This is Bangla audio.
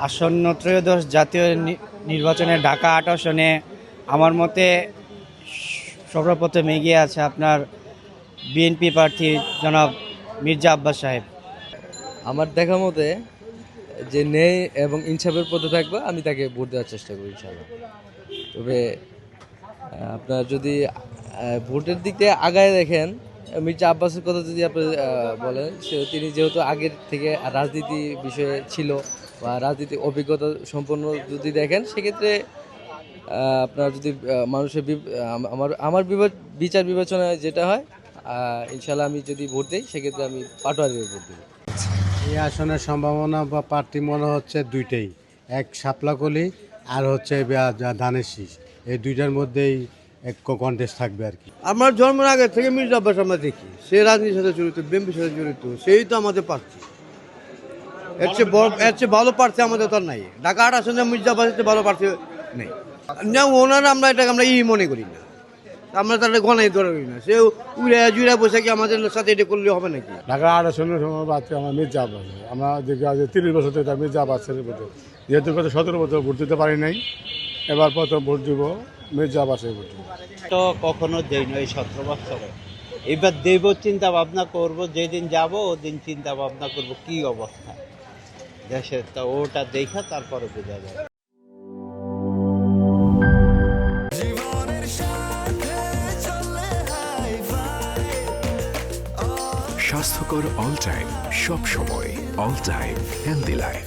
আসন্ন ত্রয়োদশ জাতীয় নির্বাচনে ঢাকা ৮ আসনে আমার মতে সর্বপ্রথম এগিয়ে আছে আপনার বিএনপি প্রার্থী জনাব মির্জা আব্বাস সাহেব। আমার দেখা মতে যে ন্যায় এবং ইনসাফের পথে থাকবে আমি তাকে ভোট দেওয়ার চেষ্টা করি ইনশাআল্লাহ। তবে আপনার যদি ভোটের দিক থেকে আগায় দেখেন, মির্জা আব্বাসের কথা যদি আপনি বলেন, তিনি যেহেতু আগের থেকে রাজনীতি বিষয়ে ছিল বা রাজনীতি অভিজ্ঞতা সম্পন্ন যদি দেখেন, সেক্ষেত্রে আপনার যদি মানুষের আমার বিচার বিবেচনায় যেটা হয়, ইনশাল্লাহ আমি যদি ভোট দিই সেক্ষেত্রে আমি পাটোয়ারিকে ভোট দেবো। এই আসনের সম্ভাবনা বা প্রার্থী মনে হচ্ছে দুইটাই, এক শাপলাকলি আর হচ্ছে ধানের শীষ, এই দুইটার মধ্যেই এক কন্টেস্ট থাকবে আর কি। আমার জন্মের আগে থেকে মির্জা আব্বাস আমরা দেখি, সে রাজনীতির সাথে জড়িত, বিএনপির সাথে জড়িত, সেই তো আমাদের প্রার্থী। এর চেয়ে ভালো প্রার্থী আমাদের তো আর নাই। ঢাকা ৮ আসনে মির্জা আব্বাসের চেয়ে ভালো প্রার্থী নেই। না, ওনারা আমরা এটাকে আমরা মনে করি না, আমরা তাহলে গণাই ধরে করি না। সে উড়ে জুড়ে বসে কি আমাদের সাথে এটা করলে হবে নাকি? ঢাকা ৮ আসনের সময় প্রার্থী আমার মির্জা আব্বাস। আমরা দেখি আজ 30 বছর থেকে মির্জা আব্বাসের ভোটে, যেহেতু গত 17 বছর ভোট দিতে পারি নাই, এবার প্রথম ভোট দিব মির্জা আব্বাসের ভোট দিব। তো কখনো দেইনি এই 17 বছরে। এবার দেব, চিন্তা ভাবনা করব, যেদিন যাব ওদিন চিন্তা ভাবনা করব কি অবস্থা দেশের, তা ওটা দেখা তারপরে বোঝা যায়। স্বাস্থ্যকর অল টাইম, সব সময় অল টাইম হেলদি লাইফ।